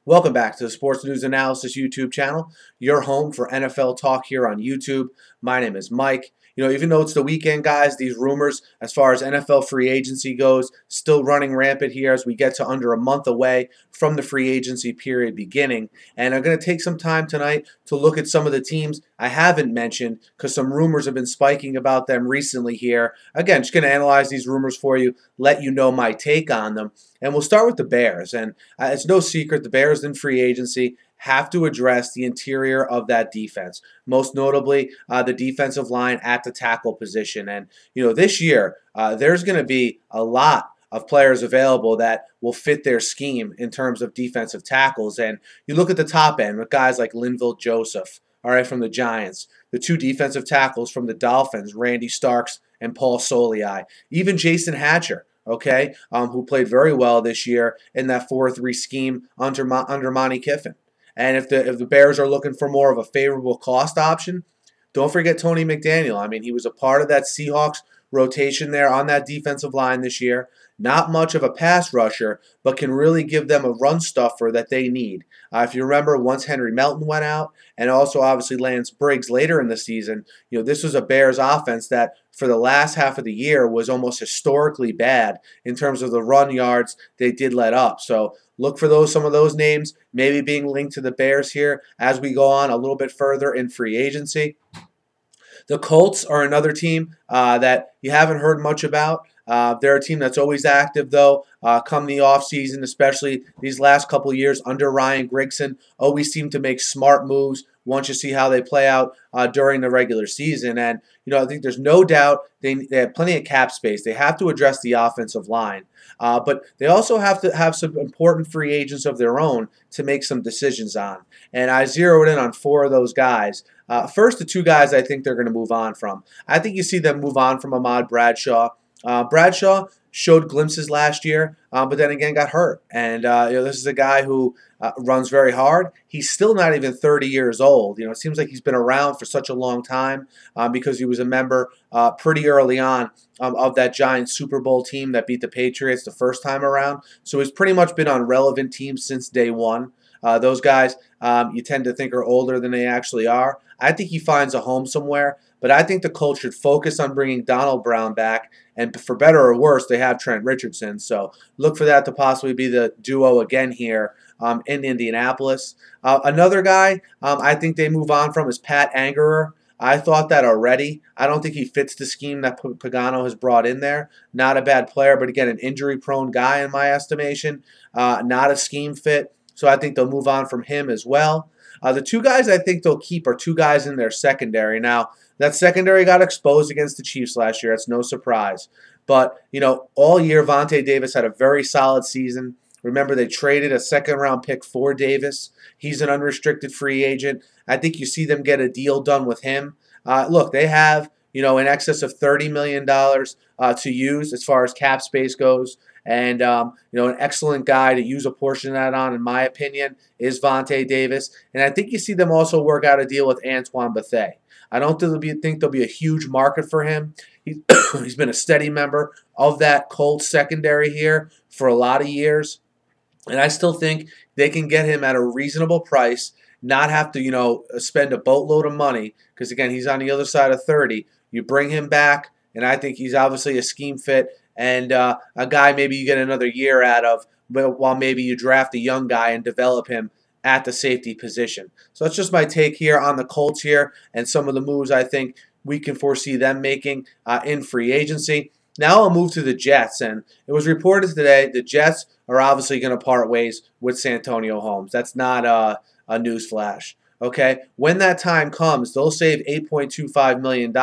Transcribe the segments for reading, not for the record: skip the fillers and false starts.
Welcome back to the Sports News Analysis YouTube channel, your home for NFL talk here on YouTube. My name is Mike. Even though it's the weekend, guys, these rumors as far as NFL free agency goes, still running rampant here as we get to under a month away from the free agency period beginning. And I'm going to take some time tonight to look at some of the teams I haven't mentioned because some rumors have been spiking about them recently here. Again, just going to analyze these rumors for you, let you know my take on them. And we'll start with the Bears. And it's no secret the Bears in free agency have to address the interior of that defense, most notably the defensive line at the tackle position. And, this year there's going to be a lot of players available that will fit their scheme in terms of defensive tackles. And you look at the top end with guys like Linval Joseph, all right, from the Giants, the two defensive tackles from the Dolphins, Randy Starks and Paul Soliai, even Jason Hatcher, okay, who played very well this year in that 4-3 scheme under Monty Kiffin. And if the Bears are looking for more of a favorable cost option, don't forget Tony McDaniel. I mean, he was a part of that Seahawks rotation there on that defensive line this year. Not much of a pass rusher, but can really give them a run stuffer that they need. If you remember, once Henry Melton went out, and also obviously Lance Briggs later in the season, this was a Bears offense that for the last half of the year was almost historically bad in terms of the run yards they did let up. So look for some of those names maybe being linked to the Bears here as we go on a little bit further in free agency. The Colts are another team that you haven't heard much about. They're a team that's always active, though, come the offseason, especially these last couple of years under Ryan Grigson. Always seem to make smart moves once you see how they play out during the regular season. And, I think there's no doubt they have plenty of cap space. They have to address the offensive line. But they also have to have some important free agents of their own to make some decisions on. And I zeroed in on 4 of those guys. First, the 2 guys I think they're going to move on from. I think you see them move on from Ahmad Bradshaw. Bradshaw showed glimpses last year, but then again got hurt. And this is a guy who runs very hard. He's still not even 30 years old. It seems like he's been around for such a long time because he was a member pretty early on of that Giants Super Bowl team that beat the Patriots the first time around. So he's pretty much been on relevant teams since day one. Those guys you tend to think are older than they actually are. I think he finds a home somewhere, but I think the Colts should focus on bringing Donald Brown back, and for better or worse, they have Trent Richardson. So look for that to possibly be the duo again here in Indianapolis. Another guy I think they move on from is Pat Angerer. I thought that already. I don't think he fits the scheme that Pagano has brought in there. Not a bad player, but again, an injury-prone guy in my estimation. Not a scheme fit. So I think they'll move on from him as well. The 2 guys I think they'll keep are 2 guys in their secondary. Now, that secondary got exposed against the Chiefs last year. It's no surprise. But, all year Vontae Davis had a very solid season. Remember, they traded a second-round pick for Davis. He's an unrestricted free agent. I think you see them get a deal done with him. Look, they have, in excess of $30 million to use as far as cap space goes. And, an excellent guy to use a portion of that on, in my opinion, is Vontae Davis. And I think you see them also work out a deal with Antoine Bethea. I don't think there'll be a huge market for him. He's been a steady member of that Colts secondary here for a lot of years. And I still think they can get him at a reasonable price, not have to, spend a boatload of money, because, again, he's on the other side of 30. You bring him back, and I think he's obviously a scheme fit and a guy maybe you get another year out of, while maybe you draft a young guy and develop him at the safety position. So that's just my take here on the Colts here and some of the moves I think we can foresee them making in free agency. Now I'll move to the Jets, and it was reported today the Jets are obviously going to part ways with Santonio Holmes. That's not a news flash. Okay, when that time comes, they'll save $8.25 million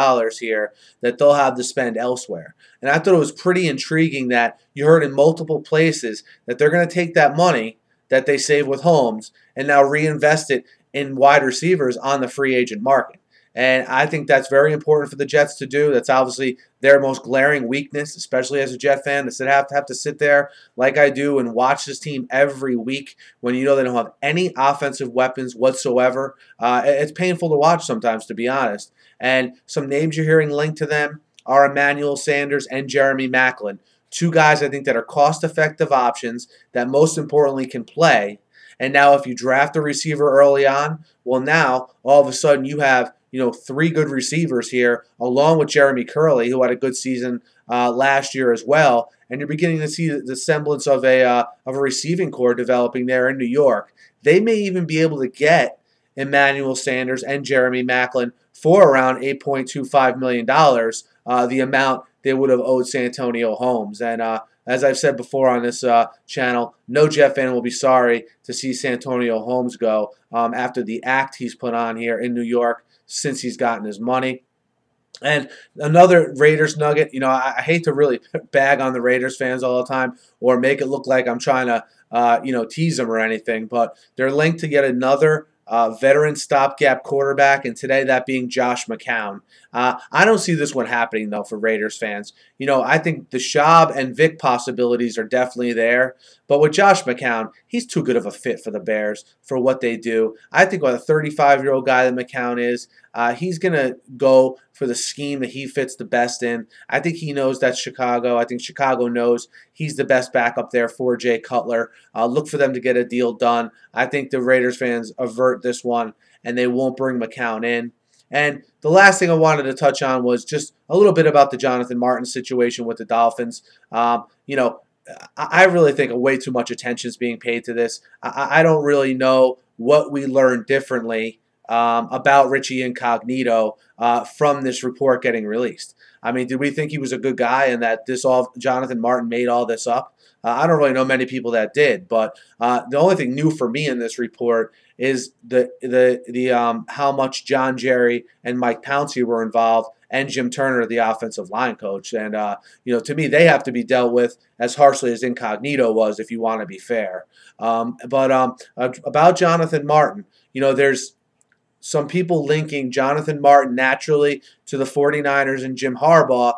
here that they'll have to spend elsewhere. And I thought it was pretty intriguing that you heard in multiple places that they're going to take that money that they save with Holmes and now reinvest it in wide receivers on the free agent market. And I think that's very important for the Jets to do. That's obviously their most glaring weakness, especially as a Jet fan, to have to sit there like I do and watch this team every week when you know they don't have any offensive weapons whatsoever. It's painful to watch sometimes, to be honest. And some names you're hearing linked to them are Emmanuel Sanders and Jeremy Maclin. 2 guys I think that are cost-effective options that most importantly can play. And now if you draft a receiver early on, well, now all of a sudden you have, three good receivers here, along with Jeremy Curley, who had a good season last year as well. And you're beginning to see the semblance of a receiving core developing there in New York. They may even be able to get Emmanuel Sanders and Jeremy Maclin for around $8.25 million, the amount they would have owed Santonio Holmes. And as I've said before on this channel, no Jet fan will be sorry to see Santonio Holmes go after the act he's put on here in New York since he's gotten his money. And another Raiders nugget, I hate to really bag on the Raiders fans all the time or make it look like I'm trying to, tease them or anything, but they're linked to yet another veteran stopgap quarterback, and today that being Josh McCown. I don't see this one happening, though, for Raiders fans. I think the Schaub and Vic possibilities are definitely there, but with Josh McCown, he's too good of a fit for the Bears for what they do. I think with a 35-year-old guy that McCown is, he's going to go for the scheme that he fits the best in. I think he knows that's Chicago. I think Chicago knows he's the best backup there for Jay Cutler. Look for them to get a deal done. I think the Raiders fans avert this one, and they won't bring McCown in. And the last thing I wanted to touch on was just a little bit about the Jonathan Martin situation with the Dolphins. I really think way too much attention is being paid to this. I don't really know what we learned differently about Richie Incognito from this report getting released. I mean, did we think he was a good guy and that Jonathan Martin made all this up? I don't really know many people that did, but the only thing new for me in this report is the how much John Jerry and Mike Pouncey were involved, and Jim Turner, the offensive line coach. And to me, they have to be dealt with as harshly as Incognito was, if you want to be fair. About Jonathan Martin, there's some people linking Jonathan Martin naturally to the 49ers and Jim Harbaugh.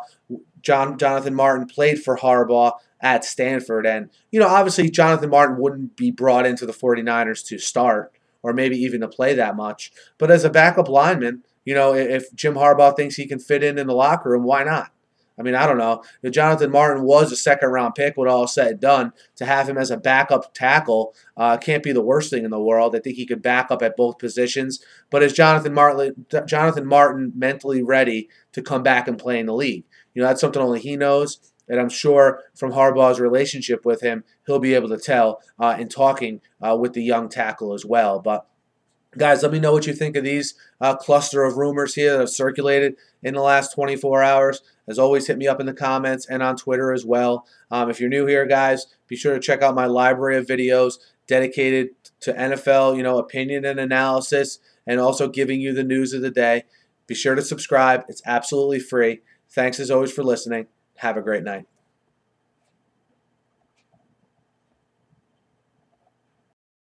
Jonathan Martin played for Harbaugh at Stanford. And, obviously Jonathan Martin wouldn't be brought into the 49ers to start or maybe even to play that much. But as a backup lineman, if Jim Harbaugh thinks he can fit in the locker room, why not? I mean, I don't know. If Jonathan Martin was a second-round pick, when all said and done, to have him as a backup tackle can't be the worst thing in the world. I think he could back up at both positions. But is Jonathan Martin mentally ready to come back and play in the league? That's something only he knows. And I'm sure from Harbaugh's relationship with him, he'll be able to tell in talking with the young tackle as well. But guys, let me know what you think of these cluster of rumors here that have circulated in the last 24 hours. As always, hit me up in the comments and on Twitter as well. If you're new here, guys, be sure to check out my library of videos dedicated to NFL, opinion and analysis, and also giving you the news of the day. Be sure to subscribe. It's absolutely free. Thanks as always for listening. Have a great night.